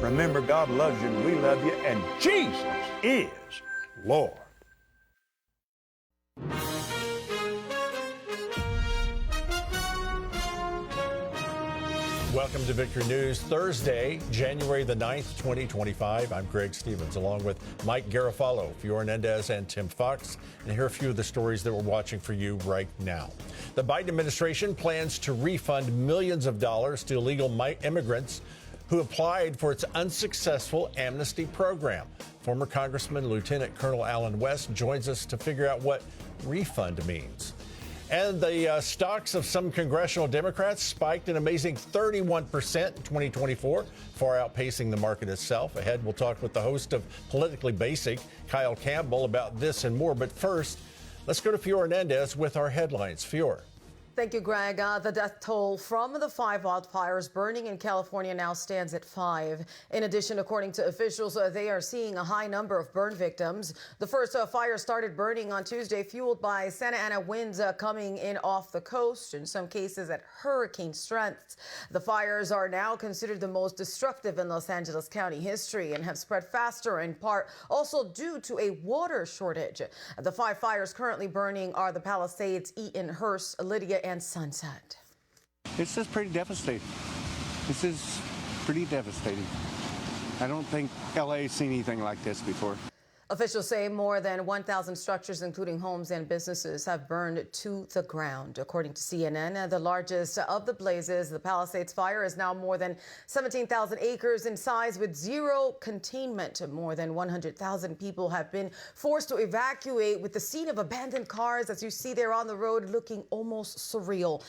Remember, God loves you and we love you, and Jesus is Lord. Welcome to Victory News. Thursday, January the 9th, 2025. I'm Greg Stevens, along with Mike Garofalo, Fiora Hernandez, and Tim Fox. And here are a few of the stories that we're watching for you right now. The Biden administration plans to refund millions of dollars to illegal immigrants who applied for its unsuccessful amnesty program. Former Congressman Lieutenant Colonel Allen West joins us to figure out what refund means. And the stocks of some congressional Democrats spiked an amazing 31% in 2024, far outpacing the market itself. Ahead, we'll talk with the host of Politically Basic, Kyle Campbell, about this and more. But first, let's go to Fiora Hernandez with our headlines. Fiora. Thank you, Greg. The death toll from the 5 wildfires burning in California now stands at 5. In addition, according to officials, they are seeing a high number of burn victims. The first fire started burning on Tuesday, fueled by Santa Ana winds coming in off the coast, in some cases at hurricane strength. The fires are now considered the most destructive in Los Angeles County history and have spread faster, in part also due to a water shortage. The 5 fires currently burning are the Palisades, Eaton, Hearst, Lydia, and Sunset. This is pretty devastating. This is pretty devastating. I don't think LA's seen anything like this before. Officials say more than 1,000 structures, including homes and businesses, have burned to the ground. According to CNN, the largest of the blazes, the Palisades fire, is now more than 17,000 acres in size with zero containment. More than 100,000 people have been forced to evacuate, with the scene of abandoned cars, as you see there on the road, looking almost surreal.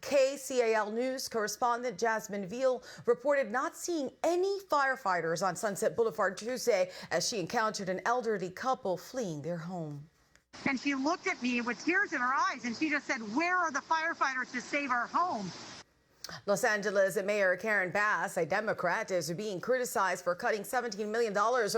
KCAL News correspondent Jasmine Veal reported not seeing any firefighters on Sunset Boulevard Tuesday as she encountered an elderly couple fleeing their home. And she looked at me with tears in her eyes and she just said, "Where are the firefighters to save our home?" Los Angeles Mayor Karen Bass, a Democrat, is being criticized for cutting $17 million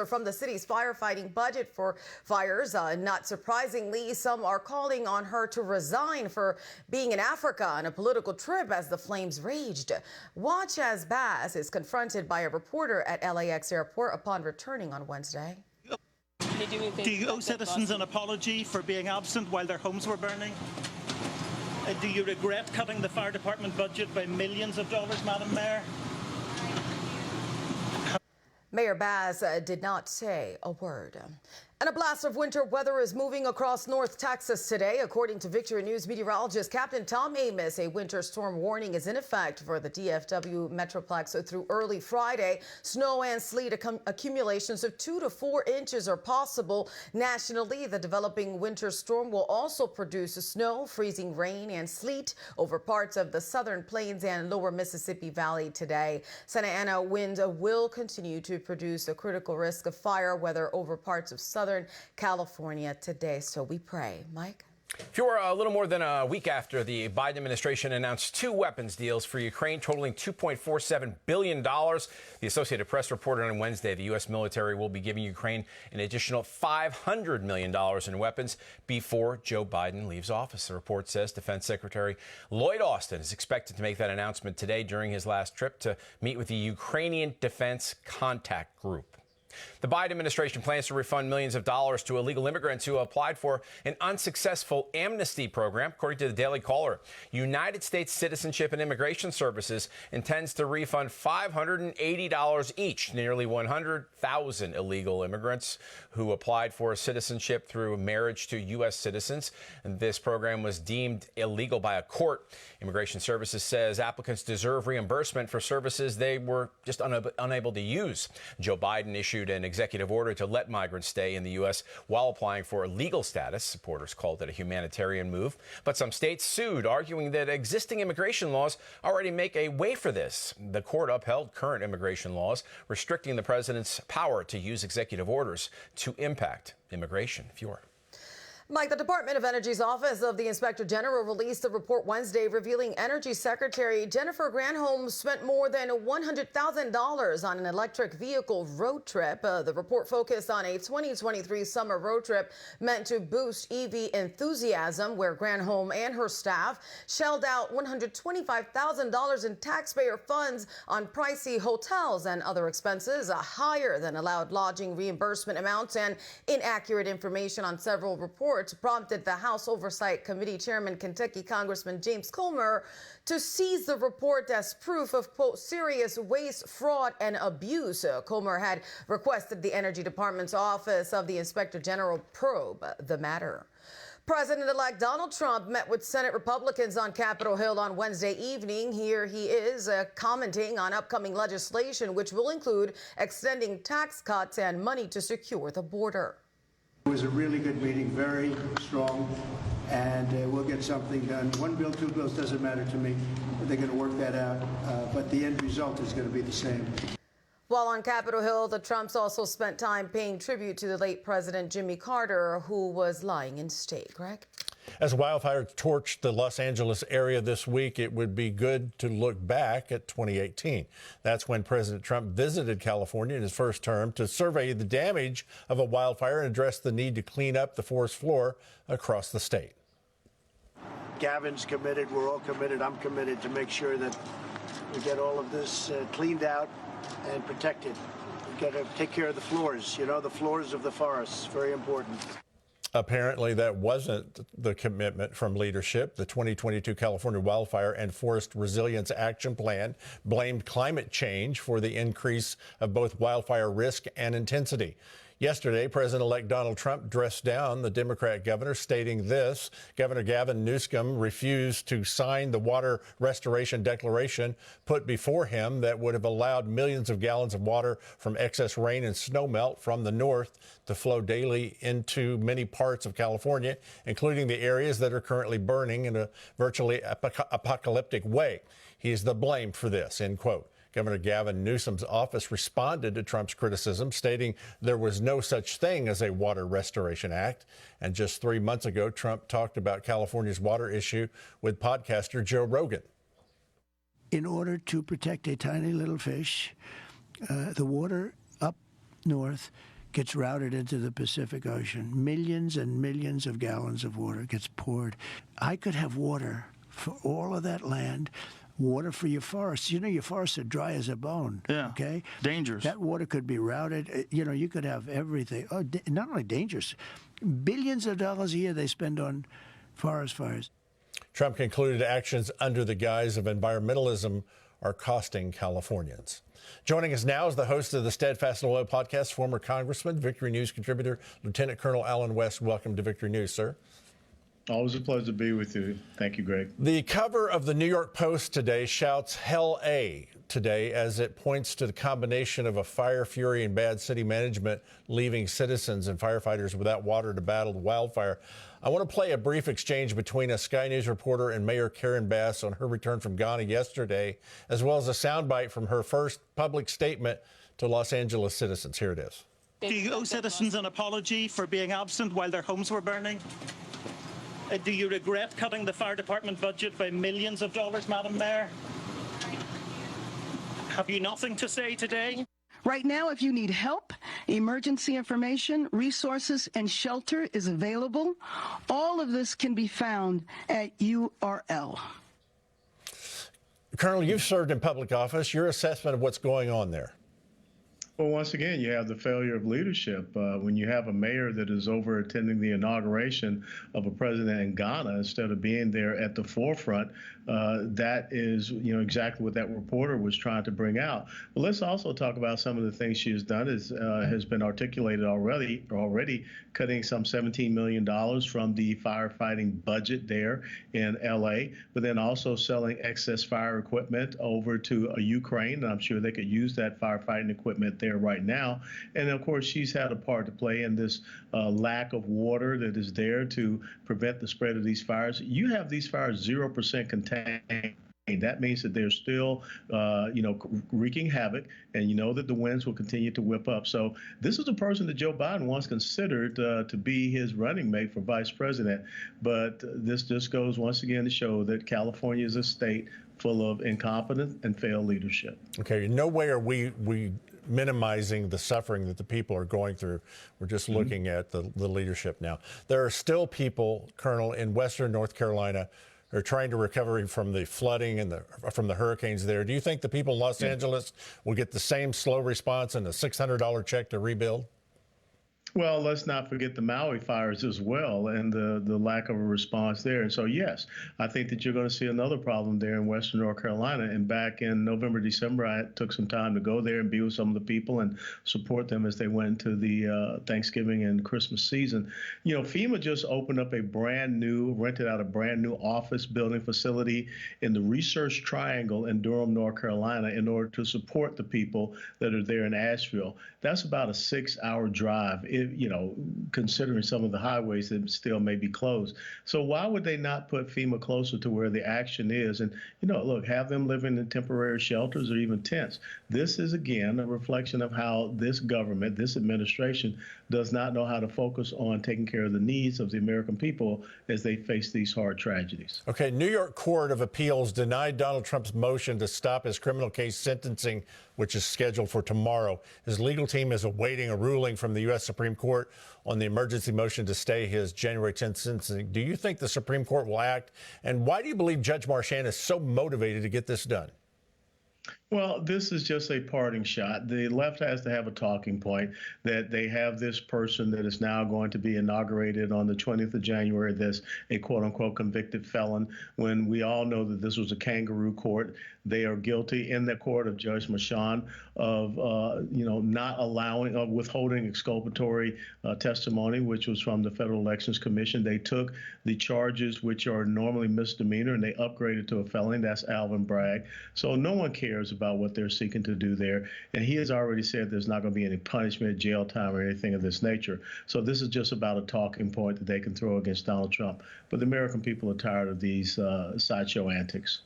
from the city's firefighting budget for fires. Not surprisingly, some are calling on her to resign for being in Africa on a political trip as the flames raged. Watch as Bass is confronted by a reporter at LAX airport upon returning on Wednesday. Do you owe citizens an apology for being absent while their homes were burning? Do you regret cutting the fire department budget by millions of dollars, Madam Mayor? Mayor Bass did not say a word. And a blast of winter weather is moving across North Texas today. According to Victory News meteorologist Captain Tom Amis, a winter storm warning is in effect for the DFW Metroplex through early Friday. Snow and sleet accumulations of 2 to 4 inches are possible nationally. The developing winter storm will also produce snow, freezing rain, and sleet over parts of the southern plains and lower Mississippi Valley today. Santa Ana winds will continue to produce a critical risk of fire weather over parts of Southern California today. So we pray. Mike? Fiora, a little more than a week after the Biden administration announced 2 weapons deals for Ukraine totaling $2.47 billion. The Associated Press reported on Wednesday the U.S. military will be giving Ukraine an additional $500 million in weapons before Joe Biden leaves office. The report says Defense Secretary Lloyd Austin is expected to make that announcement today during his last trip to meet with the Ukrainian Defense Contact Group. The Biden administration plans to refund millions of dollars to illegal immigrants who applied for an unsuccessful amnesty program. According to the Daily Caller, United States Citizenship and Immigration Services intends to refund $580 each, nearly 100,000 illegal immigrants who applied for citizenship through marriage to U.S. citizens. And this program was deemed illegal by a court. Immigration Services says applicants deserve reimbursement for services they were just unable to use. Joe Biden issued an executive order to let migrants stay in the U.S. while applying for legal status. Supporters called it a humanitarian move, but some states sued, arguing that existing immigration laws already make a way for this. The court upheld current immigration laws restricting the president's power to use executive orders to impact immigration. Fiora. Mike, the Department of Energy's Office of the Inspector General released a report Wednesday revealing Energy Secretary Jennifer Granholm spent more than $100,000 on an electric vehicle road trip. The report focused on a 2023 summer road trip meant to boost EV enthusiasm, where Granholm and her staff shelled out $125,000 in taxpayer funds on pricey hotels and other expenses, higher than allowed lodging reimbursement amounts, and inaccurate information on several reports prompted the House Oversight Committee Chairman, Kentucky Congressman James Comer, to seize the report as proof of, quote, serious waste, fraud, and abuse. Comer had requested the Energy Department's Office of the Inspector General probe the matter. President-elect Donald Trump met with Senate Republicans on Capitol Hill on Wednesday evening. Here he is commenting on upcoming legislation, which will include extending tax cuts and money to secure the border. It was a really good meeting, very strong, and we'll get something done. One bill, two bills, doesn't matter to me. They're going to work that out, but the end result is going to be the same. While on Capitol Hill, the Trumps also spent time paying tribute to the late President Jimmy Carter, who was lying in state. Greg? As wildfires torched the Los Angeles area this week, it would be good to look back at 2018. That's when President Trump visited California in his first term to survey the damage of a wildfire and address the need to clean up the forest floor across the state. Gavin's committed. We're all committed. I'm committed to make sure that we get all of this cleaned out and protected. We've got to take care of the floors, the floors of the forests. Very important. Apparently, that wasn't the commitment from leadership. The 2022 California Wildfire and Forest Resilience Action Plan blamed climate change for the increase of both wildfire risk and intensity. Yesterday, President-elect Donald Trump dressed down the Democrat governor, stating this: Governor Gavin Newsom refused to sign the water restoration declaration put before him that would have allowed millions of gallons of water from excess rain and snowmelt from the north to flow daily into many parts of California, including the areas that are currently burning in a virtually apocalyptic way. He is the blame for this, end quote. Governor Gavin Newsom's office responded to Trump's criticism, stating there was no such thing as a Water Restoration Act. And just 3 months ago, Trump talked about California's water issue with podcaster Joe Rogan. In order to protect a tiny little fish, the water up north gets routed into the Pacific Ocean. Millions and millions of gallons of water gets poured. I could have water for all of that land. Water for your forests. Your forests are dry as a bone. Yeah. Okay? Dangerous. That water could be routed. You could have everything. Oh, not only dangerous, billions of dollars a year they spend on forest fires. Trump concluded actions under the guise of environmentalism are costing Californians. Joining us now is the host of the Steadfast and Loyal podcast, former Congressman, Victory News contributor, Lieutenant Colonel Allen West. Welcome to Victory News, sir. Always a pleasure to be with you. Thank you, Greg. The cover of the New York Post today shouts Hell A today as it points to the combination of a fire fury and bad city management, leaving citizens and firefighters without water to battle the wildfire. I want to play a brief exchange between a Sky News reporter and Mayor Karen Bass on her return from Ghana yesterday, as well as a soundbite from her first public statement to Los Angeles citizens. Here it is. Do you owe citizens an apology for being absent while their homes were burning? Do you regret cutting the fire department budget by millions of dollars, Madam Mayor? Have you nothing to say today? Right now, if you need help, emergency information, resources, and shelter is available. All of this can be found at URL. Colonel, you've served in public office. Your assessment of what's going on there? Well, once again, you have the failure of leadership. When you have a mayor that is over attending the inauguration of a president in Ghana instead of being there at the forefront, that is, exactly what that reporter was trying to bring out. But let's also talk about some of the things she has done. Has been articulated already, cutting some $17 million from the firefighting budget there in L.A., but then also selling excess fire equipment over to Ukraine. And I'm sure they could use that firefighting equipment there right now. And of course, she's had a part to play in this lack of water that is there to prevent the spread of these fires. You have these fires 0% contained That means that they're still, wreaking havoc, and you know that the winds will continue to whip up. So this is a person that Joe Biden once considered to be his running mate for vice president. But this just goes once again to show that California is a state full of incompetent and failed leadership. Okay, in no way are we minimizing the suffering that the people are going through. We're just looking at the leadership now. There are still people, Colonel, in western North Carolina are trying to recover from the flooding and from the hurricanes there. Do you think the people in Los Angeles will get the same slow response and a $600 check to rebuild? Well, let's not forget the Maui fires as well and the lack of a response there. And so, yes, I think that you're going to see another problem there in western North Carolina. And back in November, December, I took some time to go there and be with some of the people and support them as they went into the Thanksgiving and Christmas season. You know, FEMA just opened up rented out a brand new office building facility in the Research Triangle in Durham, North Carolina, in order to support the people that are there in Asheville. That's about a 6-hour drive, considering some of the highways that still may be closed. So why would they not put FEMA closer to where the action is? And, look, have them living in temporary shelters or even tents. This is, again, a reflection of how this government, this administration, does not know how to focus on taking care of the needs of the American people as they face these hard tragedies. Okay, New York Court of Appeals denied Donald Trump's motion to stop his criminal case sentencing, which is scheduled for tomorrow. His legal team is awaiting a ruling from the U.S. Supreme Court on the emergency motion to stay his January 10th sentencing. Do you think the Supreme Court will act? And why do you believe Judge Marchand is so motivated to get this done? Well, this is just a parting shot. The left has to have a talking point that they have this person that is now going to be inaugurated on the 20th of January, that's a quote unquote convicted felon, when we all know that this was a kangaroo court. They are guilty in the court of Judge Marchand of, not allowing, withholding exculpatory testimony, which was from the Federal Elections Commission. They took the charges, which are normally misdemeanor, and they upgraded to a felony. That's Alvin Bragg. So no one cares about what they're seeking to do there. And he has already said there's not going to be any punishment, jail time, or anything of this nature. So this is just about a talking point that they can throw against Donald Trump. But the American people are tired of these sideshow antics.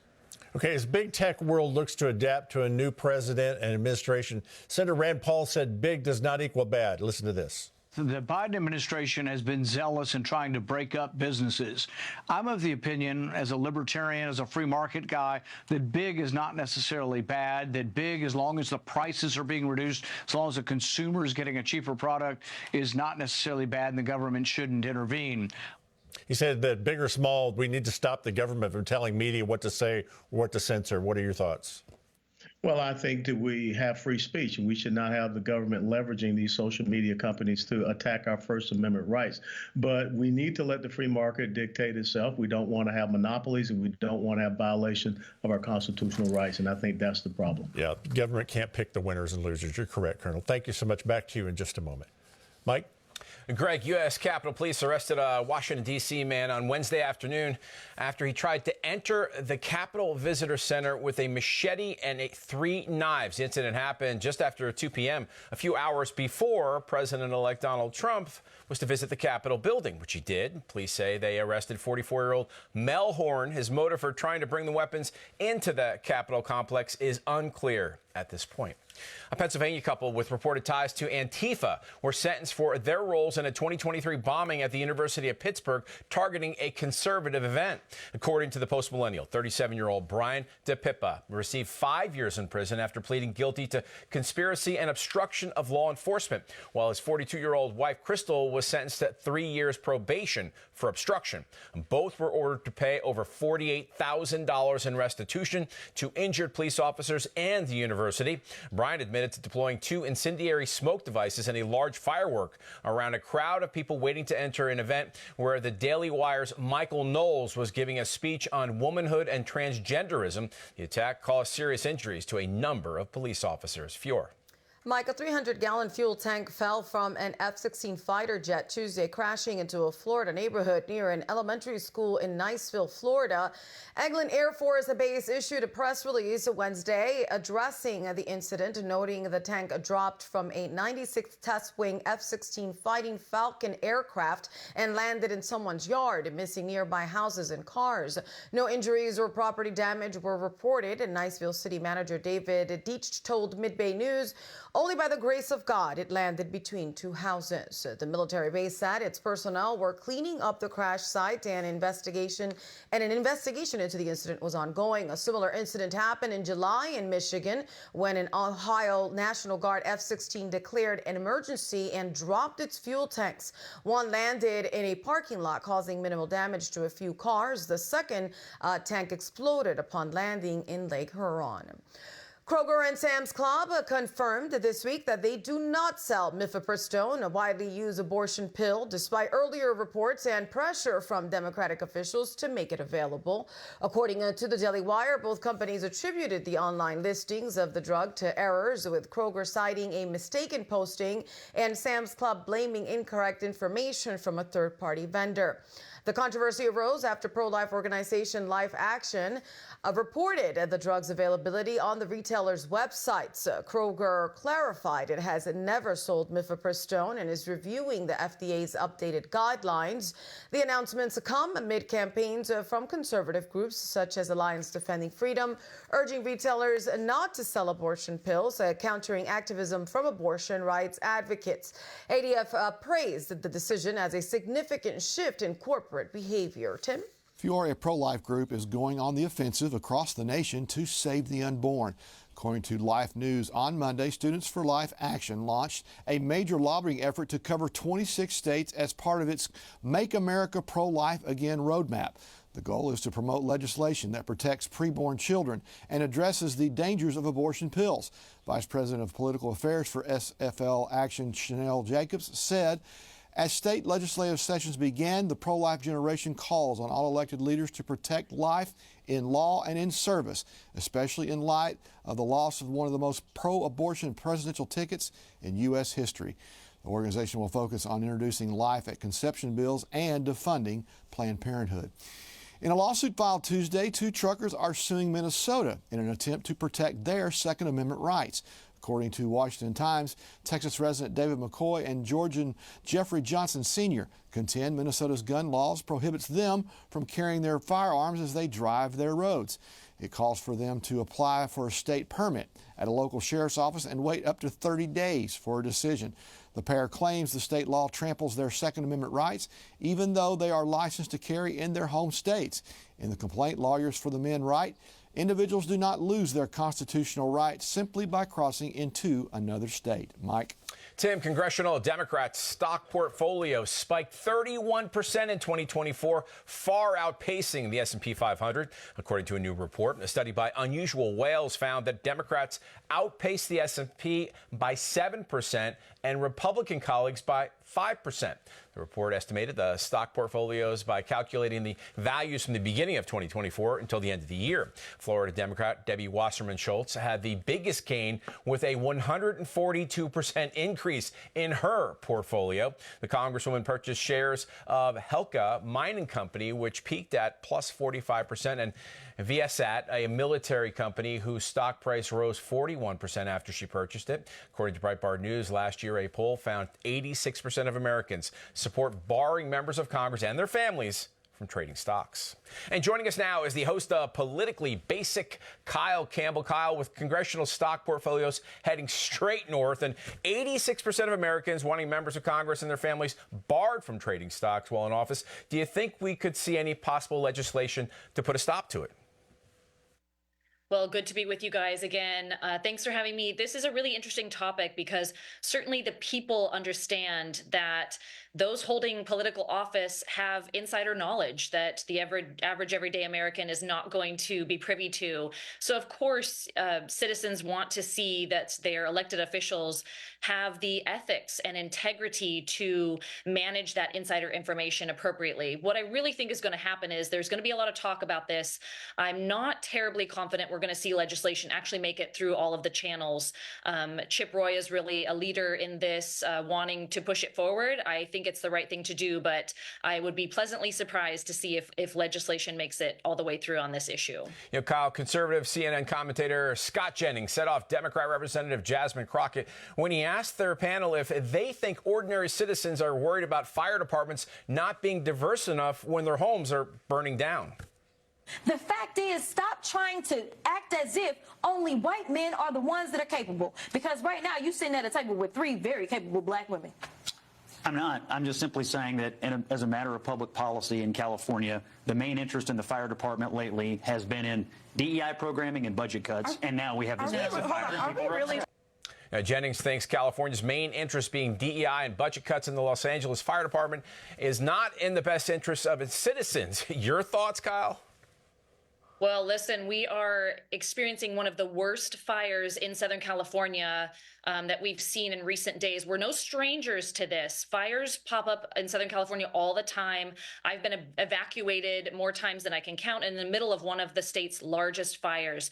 Okay, as big tech world looks to adapt to a new president and administration, Senator Rand Paul said big does not equal bad. Listen to this. The Biden administration has been zealous in trying to break up businesses. I'm of the opinion, as a libertarian, as a free market guy, that big is not necessarily bad, that big, as long as the prices are being reduced, as long as the consumer is getting a cheaper product, is not necessarily bad, and the government shouldn't intervene. He said that big or small, we need to stop the government from telling media what to say or what to censor. What are your thoughts? Well, I think that we have free speech, and we should not have the government leveraging these social media companies to attack our First Amendment rights. But we need to let the free market dictate itself. We don't want to have monopolies, and we don't want to have violation of our constitutional rights. And I think that's the problem. Yeah, the government can't pick the winners and losers. You're correct, Colonel. Thank you so much. Back to you in just a moment. Mike? Greg, U.S. Capitol Police arrested a Washington, D.C. man on Wednesday afternoon after he tried to enter the Capitol Visitor Center with a machete and 3 knives. The incident happened just after 2 p.m., a few hours before President-elect Donald Trump was to visit the Capitol building, which he did. Police say they arrested 44-year-old Mel Horn. His motive for trying to bring the weapons into the Capitol complex is unclear at this point. A Pennsylvania couple with reported ties to Antifa were sentenced for their roles in a 2023 bombing at the University of Pittsburgh targeting a conservative event. According to the Post-Millennial, 37-year-old Brian DePippa received 5 years in prison after pleading guilty to conspiracy and obstruction of law enforcement, while his 42-year-old wife, Crystal, was sentenced to 3 years probation for obstruction. Both were ordered to pay over $48,000 in restitution to injured police officers and the university. Brian admitted to deploying 2 incendiary smoke devices and a large firework around a crowd of people waiting to enter an event where the Daily Wire's Michael Knowles was giving a speech on womanhood and transgenderism. The attack caused serious injuries to a number of police officers. Fior. Mike, a 300-gallon fuel tank fell from an F-16 fighter jet Tuesday, crashing into a Florida neighborhood near an elementary school in Niceville, Florida. Eglin Air Force Base issued a press release Wednesday addressing the incident, noting the tank dropped from a 96th Test Wing F-16 Fighting Falcon aircraft and landed in someone's yard, missing nearby houses and cars. No injuries or property damage were reported, and Niceville City Manager David Deitch told Mid-Bay News, "Only by the grace of God, it landed between two houses." The military base said its personnel were cleaning up the crash site, and an investigation into the incident was ongoing. A similar incident happened in July in Michigan when an Ohio National Guard F-16 declared an emergency and dropped its fuel tanks. One landed in a parking lot, causing minimal damage to a few cars. The second tank exploded upon landing in Lake Huron. Kroger and Sam's Club confirmed this week that they do not sell mifepristone, a widely used abortion pill, despite earlier reports and pressure from Democratic officials to make it available. According to the Daily Wire, both companies attributed the online listings of the drug to errors, with Kroger citing a mistaken posting and Sam's Club blaming incorrect information from a third-party vendor. The controversy arose after pro-life organization Life Action reported the drug's availability on the retailer's websites. Kroger clarified it has never sold mifepristone and is reviewing the FDA's updated guidelines. The announcements come amid campaigns from conservative groups such as Alliance Defending Freedom, urging retailers not to sell abortion pills, countering activism from abortion rights advocates. ADF praised the decision as a significant shift in corporate behavior. Tim? Fiore, a pro-life group, is going on the offensive across the nation to save the unborn. According to Life News, on Monday, Students for Life Action launched a major lobbying effort to cover 26 states as part of its Make America Pro-Life Again roadmap. The goal is to promote legislation that protects preborn children and addresses the dangers of abortion pills. Vice President of Political Affairs for SFL Action, Chanel Jacobs, said, as state legislative sessions began, the pro-life generation calls on all elected leaders to protect life in law and in service, especially in light of the loss of one of the most pro-abortion presidential tickets in U.S. history. The organization will focus on introducing life at conception bills and defunding Planned Parenthood. In a lawsuit filed Tuesday, two truckers are suing Minnesota in an attempt to protect their Second Amendment rights. According to Washington Times, Texas resident David McCoy and Georgian Jeffrey Johnson Sr. contend Minnesota's gun laws prohibits them from carrying their firearms as they drive their roads. It calls for them to apply for a state permit at a local sheriff's office and wait up to 30 days for a decision. The pair claims the state law tramples their Second Amendment rights, even though they are licensed to carry in their home states. In the complaint, lawyers for the men write, individuals do not lose their constitutional rights simply by crossing into another state. Mike. Tim, congressional Democrats' stock portfolio spiked 31% in 2024, far outpacing the S&P 500. According to a new report, a study by Unusual Whales found that Democrats outpaced the S&P by 7% and Republican colleagues by 5%. The report estimated the stock portfolios by calculating the values from the beginning of 2024 until the end of the year. Florida Democrat Debbie Wasserman Schultz had the biggest gain with a 142% increase in her portfolio. The Congresswoman purchased shares of Helka Mining Company, which peaked at plus 45%, and Viasat, a military company whose stock price rose 41% after she purchased it. According to Breitbart News, last year a poll found 86% of Americans support barring members of Congress and their families from trading stocks. And joining us now is the host of Politically Basic, Kyle Campbell. Kyle, with congressional stock portfolios heading straight north and 86% of Americans wanting members of Congress and their families barred from trading stocks while in office, do you think we could see any possible legislation to put a stop to it? Well, good to be with you guys again. Thanks for having me. This is a really interesting topic because certainly the people understand that those holding political office have insider knowledge that the average everyday American is not going to be privy to. So of course, citizens want to see that their elected officials have the ethics and integrity to manage that insider information appropriately. What I really think is going to happen is there's going to be a lot of talk about this. I'm not terribly confident we're going to see legislation actually make it through all of the channels. Chip Roy is really a leader in this, wanting to push it forward. I think it's the right thing to do, but I would be pleasantly surprised to see if legislation makes it all the way through on this issue. Kyle, conservative CNN commentator Scott Jennings set off Democrat Representative Jasmine Crockett when he asked their panel if they think ordinary citizens are worried about fire departments not being diverse enough when their homes are burning down. The fact is, stop trying to act as if only white men are the ones that are capable. Because right now, you're sitting at a table with 3 very capable black women. I'm not. I'm just simply saying that as a matter of public policy in California, the main interest in the fire department lately has been in DEI programming and budget cuts. And now we have this massive fire. Are we really? Jennings thinks California's main interest being DEI and budget cuts in the Los Angeles Fire Department is not in the best interest of its citizens. Your thoughts, Kyle? Well, listen, we are experiencing one of the worst fires in Southern California that we've seen in recent days. We're no strangers to this. Fires pop up in Southern California all the time. I've been evacuated more times than I can count in the middle of one of the state's largest fires.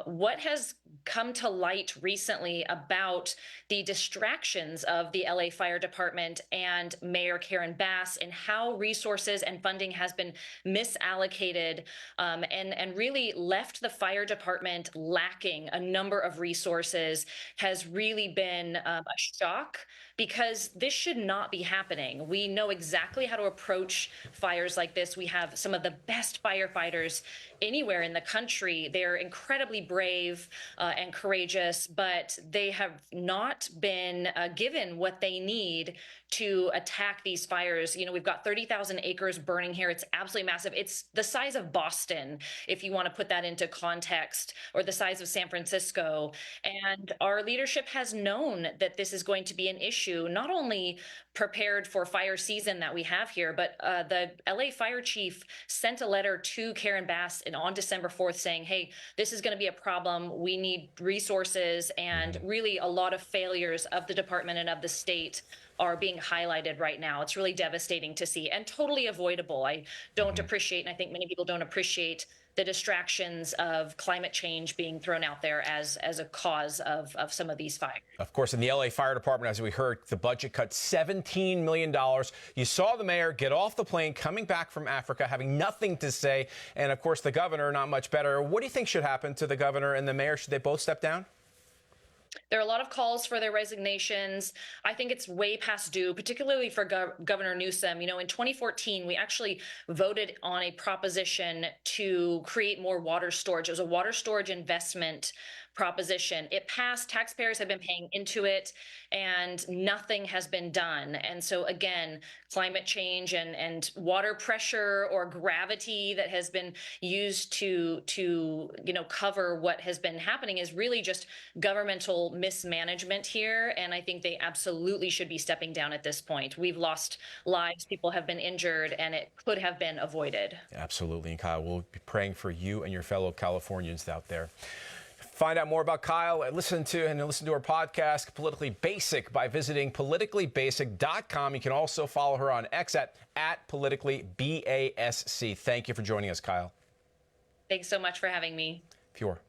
What has come to light recently about the distractions of the LA Fire Department and Mayor Karen Bass and how resources and funding has been misallocated and really left the fire department lacking a number of resources has really been a shock, because this should not be happening. We know exactly how to approach fires like this. We have some of the best firefighters anywhere in the country. They're incredibly brave and courageous, but they have not been given what they need to attack these fires. You know, we've got 30,000 acres burning here. It's absolutely massive. It's the size of Boston, if you want to put that into context, or the size of San Francisco. And our leadership has known that this is going to be an issue, not only prepared for fire season that we have here, but the LA fire chief sent a letter to Karen Bass on December 4th saying, hey, this is going to be a problem. We need resources, and really a lot of failures of the department and of the state are being highlighted right now. It's really devastating to see and totally avoidable. I don't appreciate, and I think many people don't appreciate, the distractions of climate change being thrown out there as a cause of some of these fires. Of course, in the LA Fire Department, as we heard, the budget cut $17 million. You saw the mayor get off the plane coming back from Africa, having nothing to say. And of course, the governor, not much better. What do you think should happen to the governor and the mayor? Should they both step down? There are a lot of calls for their resignations. I think it's way past due, particularly for Governor Newsom. You know, in 2014, we actually voted on a proposition to create more water storage. It was a water storage investment proposition. It passed. Taxpayers have been paying into it, and nothing has been done. And so again, climate change and water pressure or gravity that has been used to cover what has been happening is really just governmental mismanagement here. And I think they absolutely should be stepping down at this point. We've lost lives, people have been injured, and it could have been avoided. Absolutely. And Kyle, we'll be praying for you and your fellow Californians out there. Find out more about Kyle and listen to our podcast, Politically Basic, by visiting politicallybasic.com. You can also follow her on X at politicallybasc. Thank you for joining us, Kyle. Thanks so much for having me. Pure.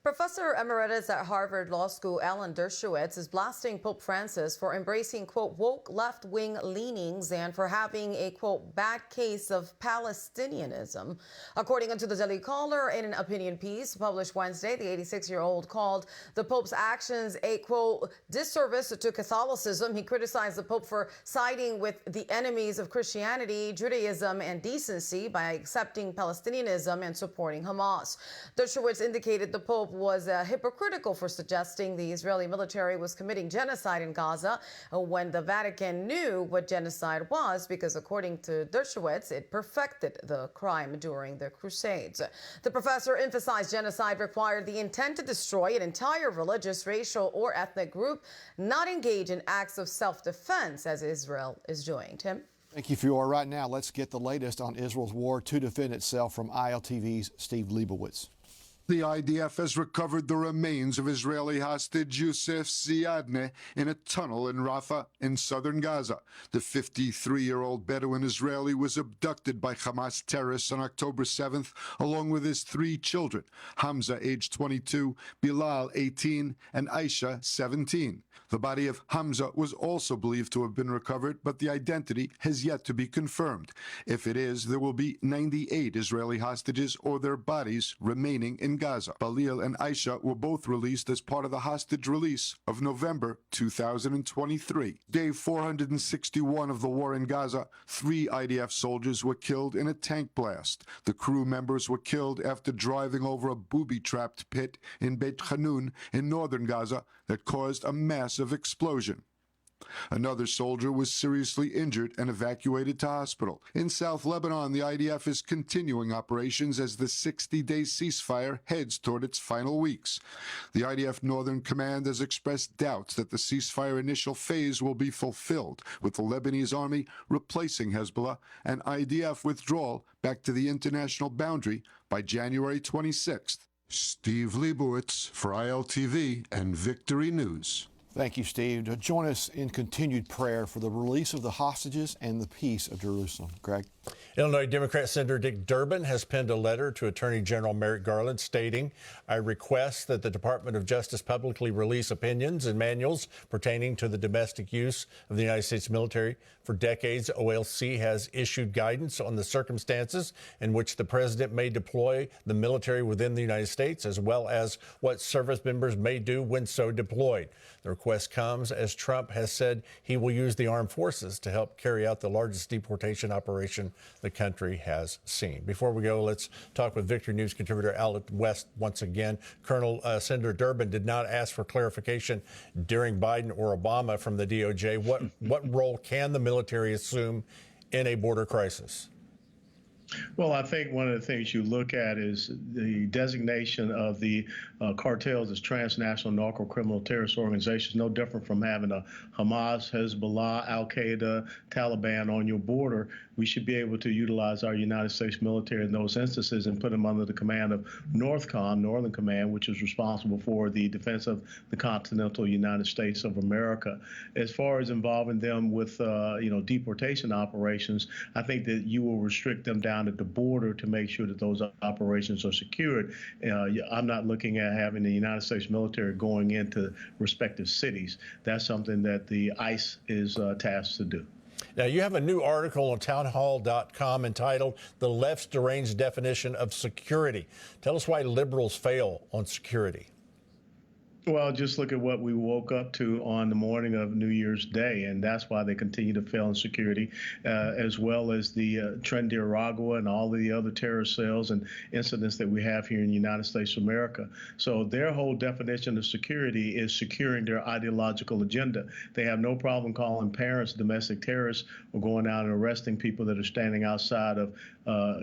Professor Emeritus at Harvard Law School Alan Dershowitz is blasting Pope Francis for embracing, quote, woke left-wing leanings and for having a, quote, bad case of Palestinianism. According to the Daily Caller, in an opinion piece published Wednesday, the 86-year-old called the Pope's actions a, quote, disservice to Catholicism. He criticized the Pope for siding with the enemies of Christianity, Judaism, and decency by accepting Palestinianism and supporting Hamas. Dershowitz indicated the Pope was hypocritical for suggesting the Israeli military was committing genocide in Gaza when the Vatican knew what genocide was, because according to Dershowitz, it perfected the crime during the Crusades. The professor emphasized genocide required the intent to destroy an entire religious, racial, or ethnic group, not engage in acts of self-defense as Israel is doing. Tim? Thank you, Fiora. Right now, let's get the latest on Israel's war to defend itself from ILTV's Steve Leibowitz. The IDF has recovered the remains of Israeli hostage Youssef Ziadneh in a tunnel in Rafah in southern Gaza. The 53-year-old Bedouin Israeli was abducted by Hamas terrorists on October 7th, along with his 3 children, Hamza, age 22, Bilal, 18, and Aisha, 17. The body of Hamza was also believed to have been recovered, but the identity has yet to be confirmed. If it is, there will be 98 Israeli hostages or their bodies remaining in Gaza. Balil and Aisha were both released as part of the hostage release of November 2023. Day 461 of the war in Gaza, 3 IDF soldiers were killed in a tank blast. The crew members were killed after driving over a booby-trapped pit in Beit Hanun in northern Gaza that caused a massive explosion. Another soldier was seriously injured and evacuated to hospital. In South Lebanon, the IDF is continuing operations as the 60-day ceasefire heads toward its final weeks. The IDF Northern Command has expressed doubts that the ceasefire initial phase will be fulfilled, with the Lebanese army replacing Hezbollah and IDF withdrawal back to the international boundary by January 26th. Steve Leibowitz for ILTV and Victory News. Thank you, Steve. Join us in continued prayer for the release of the hostages and the peace of Jerusalem. Greg? Illinois Democrat Senator Dick Durbin has penned a letter to Attorney General Merrick Garland stating, "I request that the Department of Justice publicly release opinions and manuals pertaining to the domestic use of the United States military. For decades, OLC has issued guidance on the circumstances in which the president may deploy the military within the United States, as well as what service members may do when so deployed. The request comes as Trump has said he will use the armed forces to help carry out the largest deportation operation the country has seen." Before we go, let's talk with Victory News contributor Alec West once again. Colonel, Senator Durbin did not ask for clarification during Biden or Obama from the DOJ. What role can the military assume in a border crisis? Well, I think one of the things you look at is the designation of the cartels as transnational narco-criminal terrorist organizations, no different from having a Hamas, Hezbollah, Al-Qaeda, Taliban on your border. We should be able to utilize our United States military in those instances and put them under the command of NORTHCOM, Northern Command, which is responsible for the defense of the continental United States of America. As far as involving them with, deportation operations, I think that you will restrict them down at the border to make sure that those operations are secured. I'm not looking at having the United States military going into respective cities. That's something that the ICE is tasked to do. Now, you have a new article on townhall.com entitled "The Left's Deranged Definition of Security." Tell us why liberals fail on security. Well, just look at what we woke up to on the morning of New Year's Day, and that's why they continue to fail in security, as well as the Tren de Aragua and all of the other terrorist cells and incidents that we have here in the United States of America. So their whole definition of security is securing their ideological agenda. They have no problem calling parents domestic terrorists or going out and arresting people that are standing outside of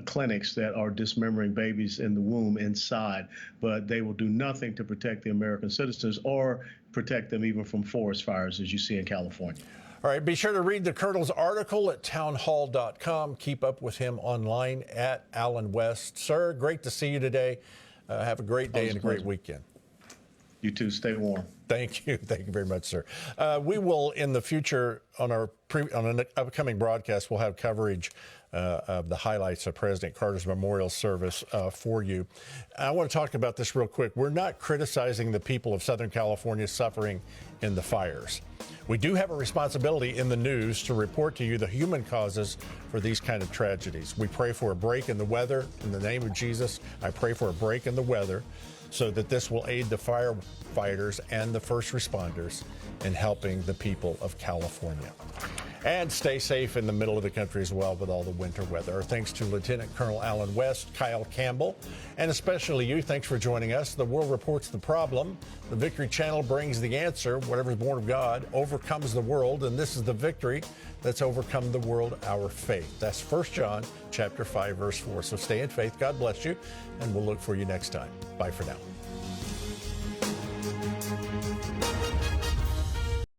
clinics that are dismembering babies in the womb inside, but they will do nothing to protect the American citizens or protect them even from forest fires, as you see in California. All right, be sure to read the Colonel's article at townhall.com. Keep up with him online at Alan West. Sir, great to see you today. Have a great day and a great weekend. You too. Stay warm. Thank you. Thank you very much, sir. We will, in the future, on an upcoming broadcast, we'll have coverage of the highlights of President Carter's memorial service for you. I want to talk about this real quick. We're not criticizing the people of Southern California suffering in the fires. We do have a responsibility in the news to report to you the human causes for these kind of tragedies. We pray for a break in the weather. In the name of Jesus, I pray for a break in the weather so that this will aid the firefighters and the first responders in helping the people of California. And stay safe in the middle of the country as well with all the winter weather. Our thanks to Lieutenant Colonel Alan West, Kyle Campbell, and especially you. Thanks for joining us. The world reports the problem. The Victory Channel brings the answer. Whatever's born of God overcomes the world, and this is the victory that's overcome the world, our faith. That's 1 John chapter 5, verse 4. So stay in faith. God bless you, and we'll look for you next time. Bye for now.